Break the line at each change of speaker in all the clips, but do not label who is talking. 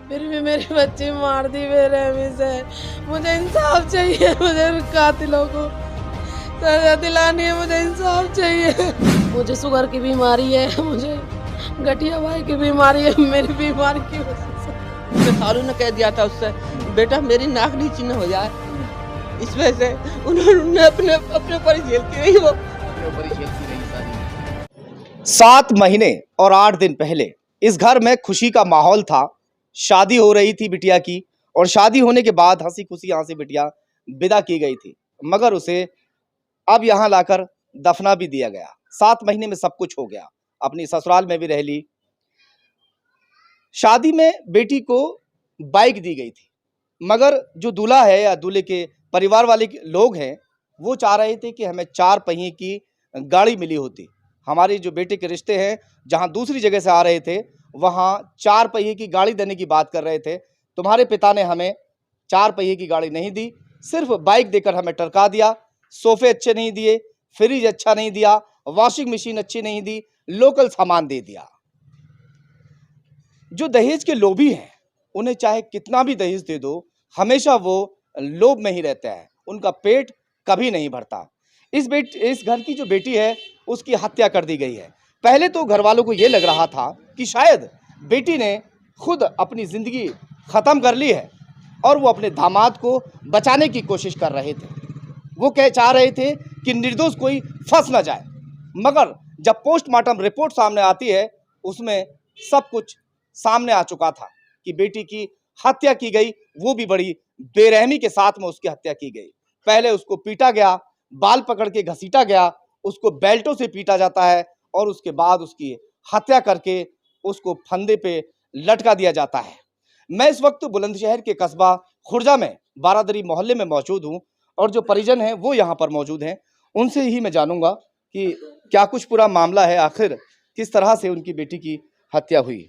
फिर भी मेरी बच्ची मार दी बेरहमी से। मुझे इंसाफ चाहिए, मुझे कातिलों को सजा दिलानी है, मुझे इंसाफ चाहिए। मुझे शुगर की बीमारी है, मुझे गठिया भाई की बीमारी है, मेरी बीमारी की वजह से।
सालू ने कह दिया था उससे, बेटा मेरी नाक नीची न हो जाए, इस वजह से उन्होंने अपने ऊपर ही झेलती रही, वो अपने ऊपर ही झेलती रही सारी।
7 महीने और 8 दिन पहले इस घर में खुशी का माहौल था। शादी हो रही थी बिटिया की, और शादी होने के बाद हंसी खुशी यहाँ से बिटिया विदा की गई थी, मगर उसे अब यहाँ लाकर दफना भी दिया गया। 7 महीने में सब कुछ हो गया, अपनी ससुराल में भी रह ली। शादी में बेटी को बाइक दी गई थी, मगर जो दूल्हा है या दूल्हे के परिवार वाले लोग हैं, वो चाह रहे थे कि हमें 4 पहिए की गाड़ी मिली होती। हमारी जो बेटे के रिश्ते हैं, जहां दूसरी जगह से आ रहे थे, वहां 4 पहिए की गाड़ी देने की बात कर रहे थे। तुम्हारे पिता ने हमें 4 पहिए की गाड़ी नहीं दी, सिर्फ बाइक देकर हमें टरका दिया। सोफे अच्छे नहीं दिए, फ्रिज अच्छा नहीं दिया, वॉशिंग मशीन अच्छी नहीं दी, लोकल सामान दे दिया। जो दहेज के लोभी हैं, उन्हें चाहे कितना भी दहेज दे दो, हमेशा वो लोभ में ही रहते हैं, उनका पेट कभी नहीं भरता। इस घर की जो बेटी है, उसकी हत्या कर दी गई है। पहले तो घर वालों को ये लग रहा था कि शायद बेटी ने खुद अपनी जिंदगी खत्म कर ली है और वो अपने दामाद को बचाने की कोशिश कर रहे थे। वो चाह रहे थे कि निर्दोष कोई फंस ना जाए, मगर जब पोस्टमार्टम रिपोर्ट सामने आती है, उसमें सब कुछ सामने आ चुका था कि बेटी की हत्या की गई, वो भी बड़ी बेरहमी के साथ में उसकी हत्या की गई। पहले उसको पीटा गया, बाल पकड़ के घसीटा गया, उसको बेल्टों से पीटा जाता है और उसके बाद उसकी हत्या करके उसको फंदे पे लटका दिया जाता है। मैं इस वक्त बुलंदशहर के कस्बा खुर्जा में बारादरी मोहल्ले में मौजूद हूँ, और जो परिजन हैं वो यहाँ पर मौजूद हैं। उनसे ही मैं जानूंगा कि क्या कुछ पूरा मामला है, आखिर किस तरह से उनकी बेटी की हत्या हुई।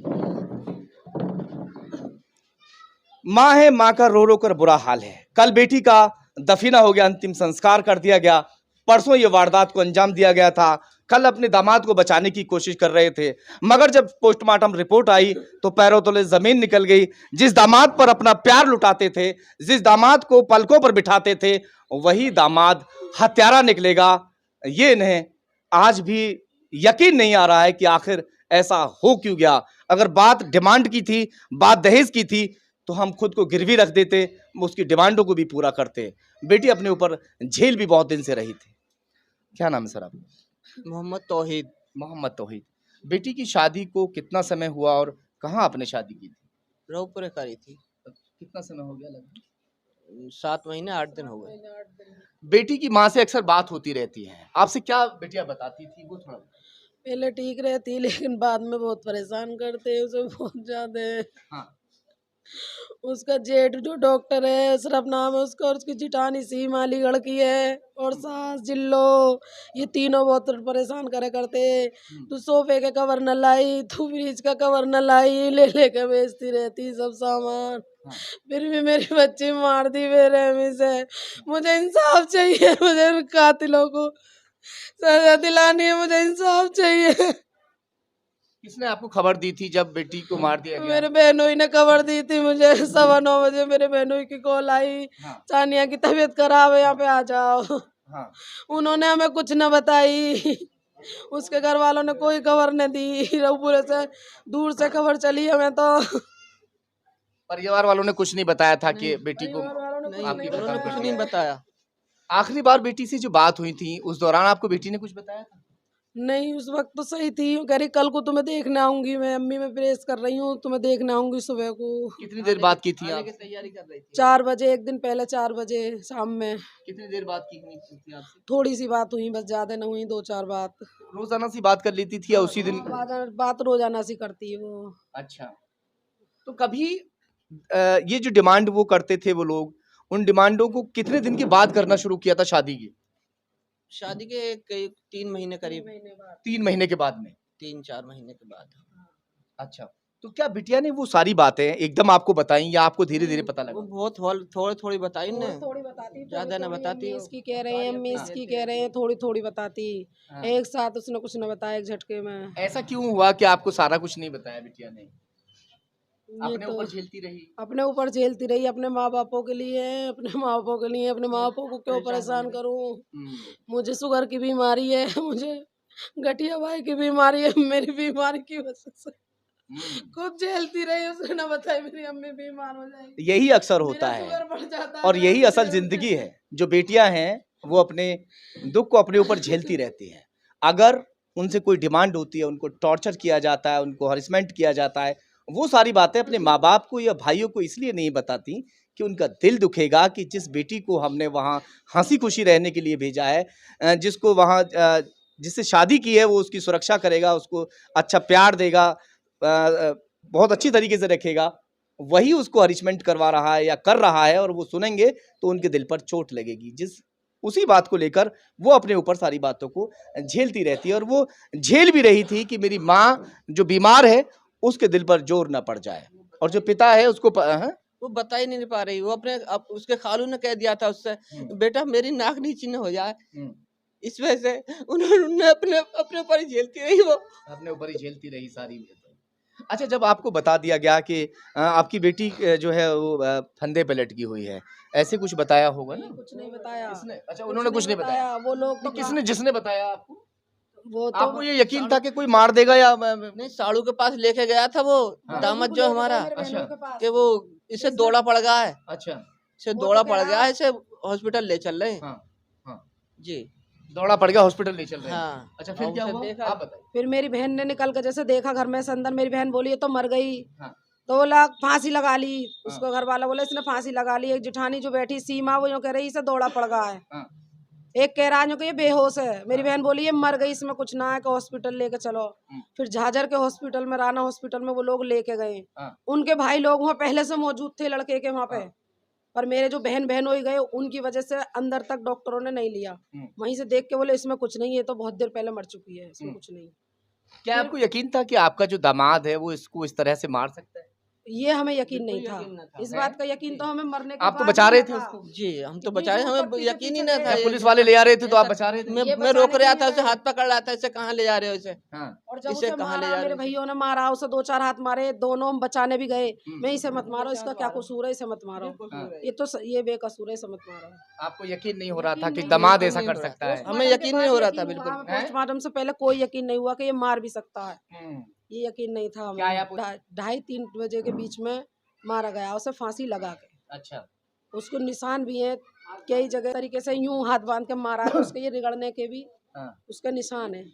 माँ है, माँ का रो रो कर बुरा हाल है। कल बेटी का दफीना हो गया, अंतिम संस्कार कर दिया गया। परसों ये वारदात को अंजाम दिया गया था। कल अपने दामाद को बचाने की कोशिश कर रहे थे, मगर जब पोस्टमार्टम रिपोर्ट आई तो पैरों तले जमीन निकल गई। जिस दामाद पर अपना प्यार लुटाते थे, जिस दामाद को पलकों पर बिठाते थे, वही दामाद हत्यारा निकलेगा। ये इन्हें आज भी यकीन नहीं आ रहा है कि आखिर ऐसा हो क्यों गया। अगर बात डिमांड की थी, बात दहेज की थी, तो हम खुद को गिरवी रख देते, उसकी डिमांडों को भी पूरा करते। बेटी अपने ऊपर झेल भी बहुत दिन से रही थी। क्या नाम है सर आपका?
मोहम्मद तौहीद।
मोहम्मद तौहीद। बेटी की शादी को कितना समय हुआ और कहाँ आपने शादी की थी?
रोहपुरे करी थी,
कितना समय हो गया लगभग?
7 महीने 8 दिन हो गए।
बेटी की माँ से अक्सर बात होती रहती है, आपसे क्या बेटिया बताती थी, वो थोड़ा?
पहले ठीक रहती, लेकिन बाद में बहुत परेशान करते हैं उसे, बहुत ज्यादा।
हाँ।
उसका जेठ जो डॉक्टर है, अशरफ नाम है उसका, और उसकी जिठानी सीम अलीगढ़ की है, और सास जिल्लो, ये तीनों बहुत परेशान करे करते। तू सोफे के कवर न लाई, तू फ्रिज का कवर न लाई, ले लेके बेचती रहती सब सामान। फिर भी मेरी बच्ची मार दी बेरहमी से। मुझे इंसाफ चाहिए, मुझे कातिलों को सजा दिलानी है, मुझे इंसाफ चाहिए।
किसने आपको खबर दी थी जब बेटी को मार दिया गया?
मेरे बहनोई ने खबर दी थी मुझे। 9:15 बजे मेरे बहनोई की कॉल आई,
हाँ।
सानिया की तबीयत खराब है, यहाँ पे आ जाओ।
हाँ।
उन्होंने हमें कुछ न बताई, उसके घर वालों ने कोई खबर न दी। रघुपुर से दूर से खबर चली हमें तो।
परिवार वालों ने कुछ नहीं बताया था कि बेटी को
परिवार वालों ने
आपकी
कुछ
उन्होंने
खत्म
कुछ
कर
नहीं
दिया?
बताया।
आखिरी बार बेटी से जो बात हुई थी, उस दौरान आपको बेटी ने कुछ बताया था?
नहीं, उस वक्त तो सही थी। कह रही कल को तुम्हें देखने आऊंगी मैं, अम्मी मैं प्रेस कर रही हूँ, तुम्हें देखने आऊंगी सुबह को।
कितनी देर बात की थी
आने
आप?
की तैयारी कर रही थी।
4 बजे, एक दिन पहले 4 बजे शाम में।
कितनी देर बात की हुई थी आपसे?
थोड़ी सी बात हुई, बस ज्यादा न हुई, 2-4 बात।
रोजाना सी बात कर लेती थी या उसी दिन?
बात रोजाना सी करती है वो।
अच्छा। तो कभी ये जो डिमांड वो करते थे वो लोग, उन डिमांडों को कितने दिन के बाद करना शुरू किया था शादी की?
शादी के कई 3 महीने करीब,
3 महीने के बाद में?
3-4 महीने के बाद।
अच्छा। तो क्या बिटिया ने वो सारी बातें एकदम आपको बताई या आपको धीरे धीरे पता
वो
लगा?
बहुत थोड़ी थोड़ी बताई ने,
थोड़ी बताती,
ज्यादा न बताती हो।
इसकी कह रहे हैं, अम्मी इसकी कह रहे हैं, थोड़ी थोड़ी बताती।
हाँ।
एक साथ उसने कुछ न बताया, एक झटके में।
ऐसा क्यों हुआ कि आपको सारा कुछ नहीं बताया बिटिया ने?
ये
अपने
तो
ऊपर झेलती रही।
अपने ऊपर झेलती रही, अपने माँ बापों के लिए, अपने माँ बापों के लिए, अपने माँ बापों को क्यों परेशान करूं। मुझे शुगर की बीमारी है, मुझे गठिया भाई की बीमारी है, मेरी बीमारी की वजह से खूब झेलती रही। उसने ना बताया मेरी अम्मी बीमार हो जाएगी,
यही अक्सर होता
मेरा
है
शुगर बढ़ जाता
और
है,
यही
मैं
असल
झेलती
जिंदगी
रही।
है। जो बेटियां हैं वो अपने दुख को अपने ऊपर झेलती रहती हैं। अगर उनसे कोई डिमांड होती है, उनको टॉर्चर किया जाता है, उनको हरिसमेंट किया जाता है, वो सारी बातें अपने माँ बाप को या भाइयों को इसलिए नहीं बताती कि उनका दिल दुखेगा कि जिस बेटी को हमने वहाँ हंसी खुशी रहने के लिए भेजा है, जिसको वहाँ जिससे शादी की है, वो उसकी सुरक्षा करेगा, उसको अच्छा प्यार देगा, बहुत अच्छी तरीके से रखेगा, वही उसको हरिसमेंट करवा रहा है या कर रहा है, और वो सुनेंगे तो उनके दिल पर चोट लगेगी। उसी बात को लेकर वो अपने ऊपर सारी बातों को झेलती रहती है, और वो झेल भी रही थी कि मेरी माँ जो बीमार है उसके दिल पर जोर न पड़ जाए, और जो पिता है उसको
वो बता ही नहीं पा रही। वो उसके खालू ने कह दिया था उससे, बेटा मेरी नाक नीची न हो जाए, इस वजह से उन्होंने अपने ऊपर ही झेलती रही। वो
अपने ऊपर ही झेलती रही सारी। अच्छा, जब आपको बता दिया गया कि आपकी बेटी जो है वो फंदे पे लटकी हुई है, ऐसे कुछ बताया होगा ना?
कुछ नहीं बताया।
अच्छा, उन्होंने कुछ नहीं बताया।
वो लोग
तो जिसने बताया आपको?
वो तो
आपको ये यकीन था कि कोई मार देगा या
नहीं, साड़ू के पास लेके गया था वो दामाद जो हमारा,
अच्छा,
कि वो इसे दौड़ा पड़ गया है,
अच्छा,
इसे दौड़ा पड़ गया है, इसे हॉस्पिटल ले चल रहे हैं।
हाँ,
जी
दौड़ा पड़ गया, हॉस्पिटल ले चल रहे हैं।
हाँ।
अच्छा, फिर क्या
उसे
हुआ?
देखा।
आप बताइए।
फिर मेरी बहन ने निकल कर जैसे देखा घर में से अंदर, मेरी बहन बोली ये तो मर गई।
हाँ।
तो बोला फांसी लगा ली। उसको घर वाला बोला इसने फांसी लगा ली। एक जिठानी जो बैठी सीमा, वो यूं कह रही इसे दौड़ा पड़ गया है।
हाँ।
एक कह रहा है कि ये बेहोश है। मेरी बहन बोली ये मर गई, इसमें कुछ ना है, कि हॉस्पिटल लेके चलो। फिर झाझर के हॉस्पिटल में, राना हॉस्पिटल में वो लोग लेके गए। उनके भाई लोग वहाँ पहले से मौजूद थे, लड़के के वहाँ पे। पर मेरे जो बहन हो गए, उनकी वजह से अंदर तक डॉक्टरों ने नहीं लिया। वहीं से देख के बोले इसमें कुछ नहीं है, तो बहुत देर पहले मर चुकी है, इसमें कुछ नहीं।
क्या आपको यकीन था कि आपका जो दामाद है वो इसको इस तरह से मार सकता है?
ये हमें यकीन नहीं था। इस बात का यकीन तो हमें मरने के
आप तो
बाद
बचा रहे
ही
थे
था।
उसको?
जी, हम तो बचा रहे, हमें यकीन ही नहीं था।
जब पुलिस वाले ले आ रहे थे तो आप बचा रहे थे?
मैं रोक रहा था, उसे हाथ पकड़ रहा था, इसे कहाँ ले जा रहे हो इसे।
और जब
इसे
उसे
कहाँ ले
मारा,
जा रहे
मेरे
हो?
भैयों ने मारा, उसे 2-4 हाथ मारे, दोनों हम बचाने भी गए। मैं इसे मत मारो, इसका क्या कसूर है, इसे मत मारो, ये बेकसूर है, इसे मत मारो।
आपको यकीन नहीं हो रहा था कि दामाद ऐसा कर सकता है?
हमें यकीन नहीं हो रहा था बिल्कुल।
पोस्टमार्टम से पहले कोई यकीन नहीं हुआ कि ये मार भी सकता है। ये यकीन नहीं था
क्या
हमें।
आप
2:30-3 बजे के बीच में मारा गया, उसे फांसी लगा के।
अच्छा,
उसको निशान भी है कई जगह, तरीके से यूं हाथ बांध के मारा है, उसके ये रिगड़ने के भी उसका निशान है।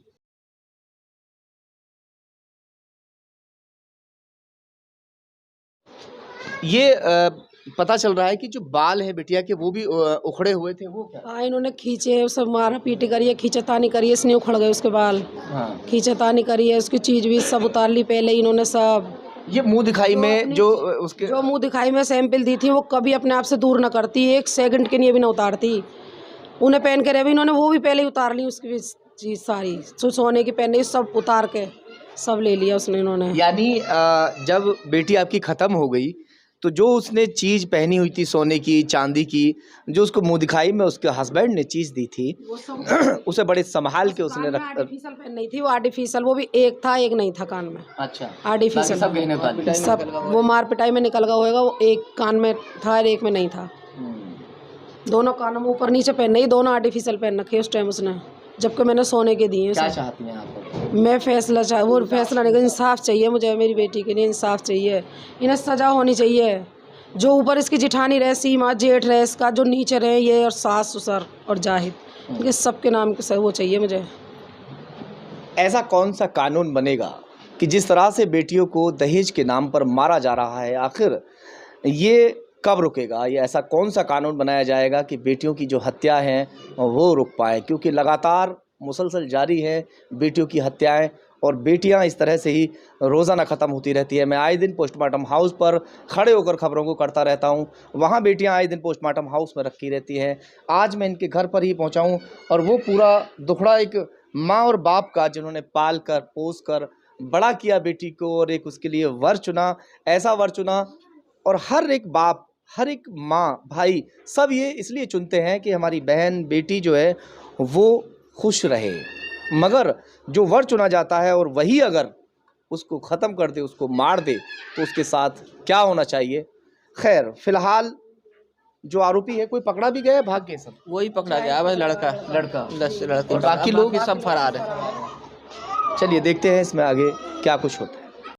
ये पता चल रहा है कि जो बाल है बिटिया के वो भी उखड़े हुए थे, वो क्या?
हाँ, इन्होंने खींचे, सब मारा पीटी करिए, खींचतानी करिए, इसने उखड़ गए उसके बाल। खींचतानी करिए, उसकी चीज भी सब उतार ली पहले इन्होंने सब।
ये मुंह दिखाई में जो उसके
जो मुंह दिखाई में सैंपल दी थी, वो कभी अपने आप से दूर न करती, 1 सेकंड के लिए भी न उतारती। उन्हें पहन के रहे, इन्होंने वो भी पहले ही उतार ली, उसकी भी चीज सारी सोने की पहने सब उतार के सब ले लिया उसने, इन्होंने।
यानी जब बेटी आपकी खत्म हो गई तो जो उसने चीज पहनी हुई थी सोने की, चांदी की, जो उसको मुंह दिखाई में उसके हस्बैंड ने चीज दी थी, उसे बड़े संभाल के उसने
आर्टिफिशियल पहन नहीं थी, वो आर्टिफिशियल, वो भी एक था, एक नहीं था कान में।
अच्छा,
आर्टिफिशियल सब वो मार पिटाई में निकल गया होगा। वो एक कान में था और एक में नहीं था। दोनों कानों में ऊपर नीचे पहन नहीं, दोनों आर्टिफिशियल पहन रखे उस टाइम उसने, जबकि मैंने सोने के दिए।
क्या चाहती हैं आप?
मैं फैसला वो फैसला नहीं, इंसाफ चाहिए मुझे, मेरी बेटी के लिए इंसाफ चाहिए, इन्हें सजा होनी चाहिए। जो ऊपर इसकी जिठानी रहे, सीमा जेठ रहे, इसका जो नीचे रहे ये, और सास ससुर और जाहिद, ये सबके नाम के वो चाहिए मुझे।
ऐसा कौन सा कानून बनेगा कि जिस तरह से बेटियों को दहेज के नाम पर मारा जा रहा है, आखिर ये कब रुकेगा? ये ऐसा कौन सा कानून बनाया जाएगा कि बेटियों की जो हत्या है वो रुक पाए? क्योंकि लगातार मुसलसल जारी है बेटियों की हत्याएं, और बेटियां इस तरह से ही रोज़ाना ख़त्म होती रहती है। मैं आए दिन पोस्टमार्टम हाउस पर खड़े होकर ख़बरों को करता रहता हूं, वहां बेटियां आए दिन पोस्टमार्टम हाउस में रखी रहती हैं। आज मैं इनके घर पर ही पहुंचा हूं, और वो पूरा दुखड़ा एक माँ और बाप का, जिन्होंने पाल कर पोस कर बड़ा किया बेटी को, और एक उसके लिए वर चुना, ऐसा वर चुना। और हर एक बाप, हर एक माँ, भाई, सब ये इसलिए चुनते हैं कि हमारी बहन बेटी जो है वो खुश रहे। मगर जो वर चुना जाता है और वही अगर उसको ख़त्म कर दे, उसको मार दे, तो उसके साथ क्या होना चाहिए। खैर फिलहाल जो आरोपी है कोई पकड़ा भी गया, भाग गए सब?
वही पकड़ा गया बस लड़का
लड़का।
10 लड़के
और बाकी लोग?
सब फरार है।
चलिए देखते हैं इसमें आगे क्या कुछ होता है।